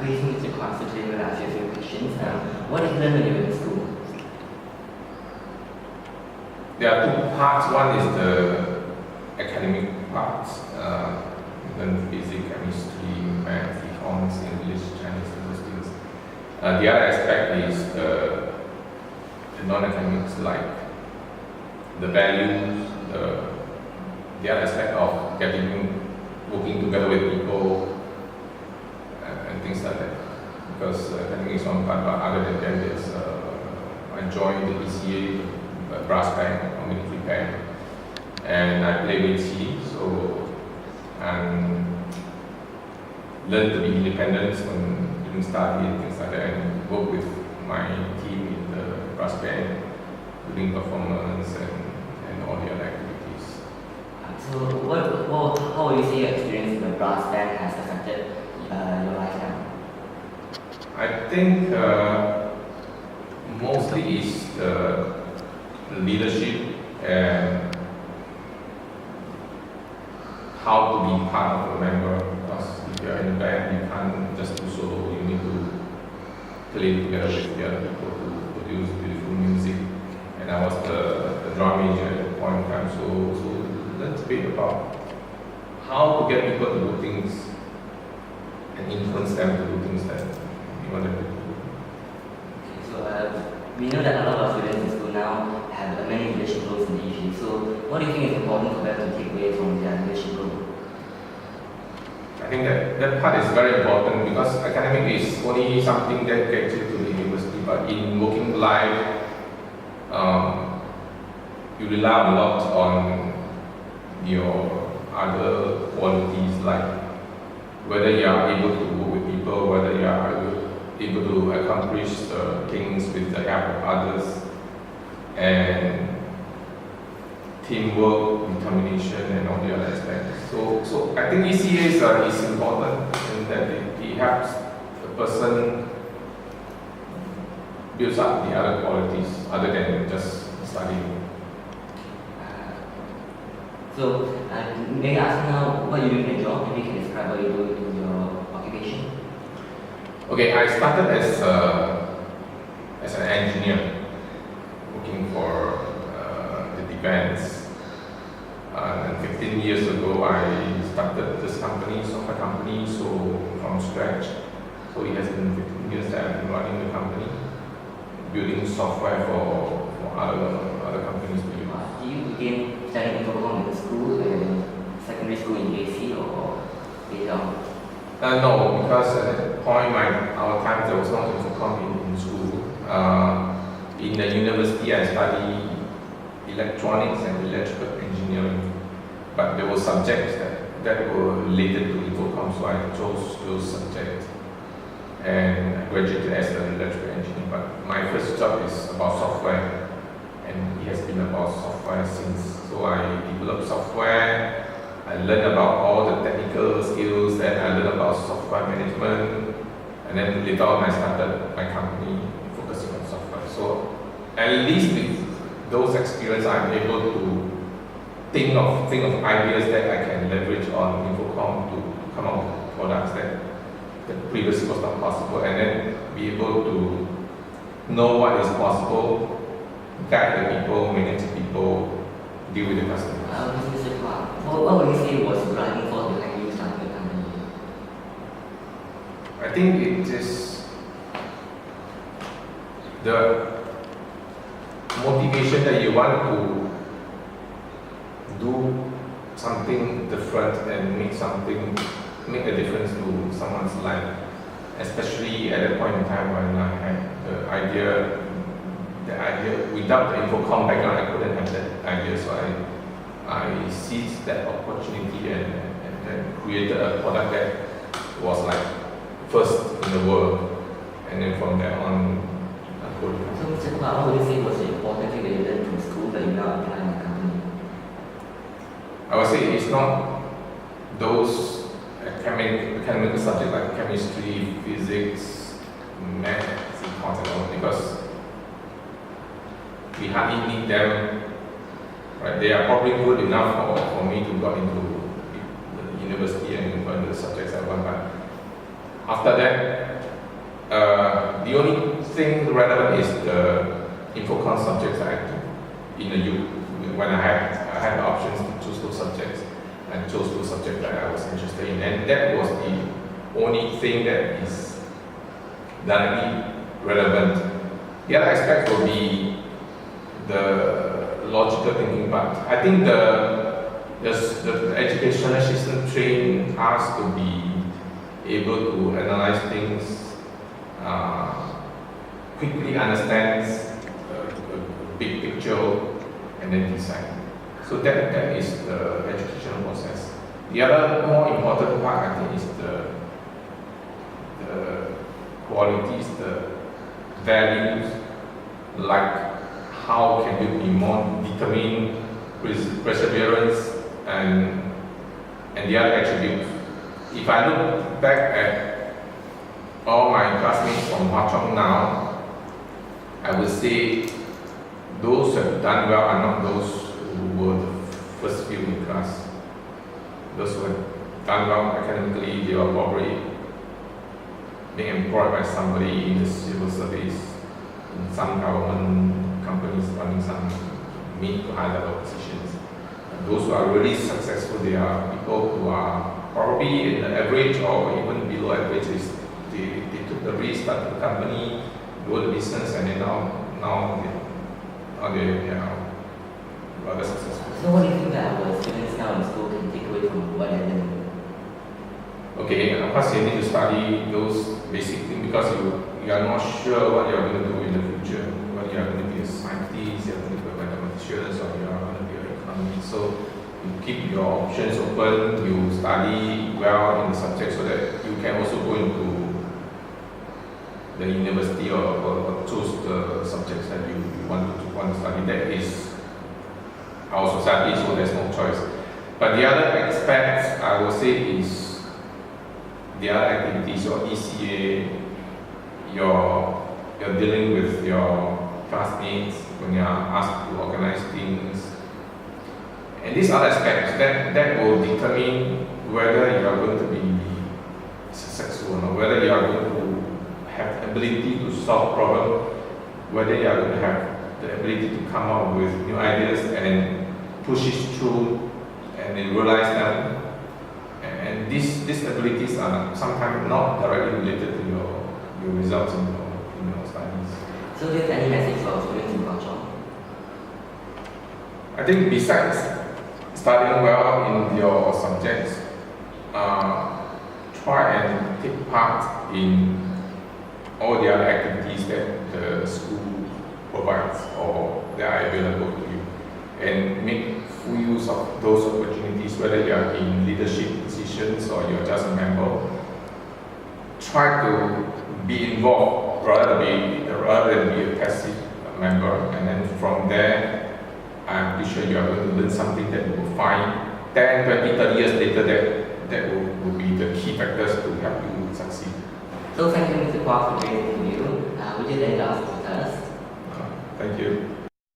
Good evening, Mr. Kwa. So today we're going to ask you a few questions. What did you learn when you were in school? There are two parts. One is the academic part, then physics, chemistry, math, economics, English, Chinese, those things. The other aspect is the non-academics, like the values, the other aspect of working together with people, and things like that. Because academic is one part, but other than that, there's I joined the ECA, brass band, or military band, and I play with tea, so and learn to be independent when doing study and things like that, and work with my team in the brass band, doing performance and all the other activities. So how would you say your experience in the brass band has affected your life now? I think mostly is the leadership and how to be part of a member, because if you're in a band, you can't just do solo, you need to play together with the other people to produce beautiful music. And I was the drum major at that point in time, so let's speak about how to get people to do things and influence them to do things that you want them to do. Okay, so we know that a lot of students in school now have many leadership roles in the EV. So what do you think is important for them to take away from their leadership role? I think that part is very important, because academic is only something that gets you to the university, but in working life, you rely a lot on your other qualities, like whether you are able to work with people, whether you are able to accomplish things with the help of others, and teamwork, determination, and all the other aspects. So I think ECA is important in that it helps the person builds up the other qualities other than just studying. So may I ask now what you do in your job? Maybe you can describe what you do in your occupation. Okay, I started as an engineer working for the defense. And 15 years ago, I started this company, software company, so from scratch. So it has been 15 years that I've been running the company, building software for other companies to use. Do you begin studying infocom in school, in secondary school in JC, or later on? No, because at that point, our time there was not infocom in school. In the university, I studied electronics and electrical engineering, but there were subjects that were related to infocom, so I chose those subjects and I graduated as an electrical engineer. But my first job is about software, and it has been about software since. So I developed software, I learned about all the technical skills, and I learned about software management, and then later on I started my company focusing on software. So at least with those experiences, I'm able to think of ideas that I can leverage on infocom to come up with products that previously was not possible, and then be able to know what is possible, guide the people, manage the people, deal with the customers. Mr. Kwa, what would you say was the driving force behind you starting your company? I think it is the motivation that you want to do something different and make a difference to someone's life, especially at that point in time when I had the idea without the infocom background, I couldn't have that idea, so I seized that opportunity and created a product that was like first in the world, and then from there on I could. So Mr. Kwa, what would you say was the important thing that you learned from school that you now apply in the company? I would say it's not those academic subjects like chemistry, physics, math, econs and all, because we hardly need them. Right? They are probably good enough for me to go into the university and learn the subjects I want. But after that, the only thing relevant is the infocon subjects I took in the U. When I had the options to choose those subjects, and chose those subjects that I was interested in, and that was the only thing that is directly relevant. The other aspect will be the logical thinking part. I think the educational system trained us to be able to analyze things, quickly understand a big picture, and then decide. So that is the educational process. The other more important part, I think, is the qualities, the values, like how can you be more determined, perseverance, and the other attributes. If I look back at all my classmates from Hwa Chong now, I would say those who have done well are not those who were the first few in class. Those who have done well academically, they are probably being employed by somebody in the civil service, in some government companies running some mid to high level positions. And those who are really successful, they are people who are probably in the average or even below average. They took the risk, started the company, grow the business, and then now they are rather successful. So what do you think that our students now in school can take away from what they're learning? Okay, of course you need to study those basic things because you are not sure what you are going to do in the future. Whether you are going to be a scientist, you are going to be a mathematician, or you are going to be an economist. So you keep your options open, you study well in the subject so that you can also go into the university or choose the subjects that you want to study. That is our society, so there's no choice. But the other aspects I would say is the other activities, your ECA, you're dealing with your classmates when you are asked to organize things. And these other aspects that will determine whether you are going to be successful or not, whether you are going to have the ability to solve problems, whether you are going to have the ability to come up with new ideas and push it through and then realize them. And these abilities are sometimes not directly related to your results in your studies. So do you have any message for students in Hwa Chong? I think besides studying well in your subjects, try and take part in all the other activities that the school provides or that are available to you, and make full use of those opportunities, whether you are in leadership positions or you're just a member. Try to be involved rather than be a passive member, and then from there, I'm pretty sure you are going to learn something that you will find 10, 20, 30 years later that will be the key factors to help you succeed. So thank you, Mr. Kwa, for being with you. Would you like to ask to tell us? Thank you.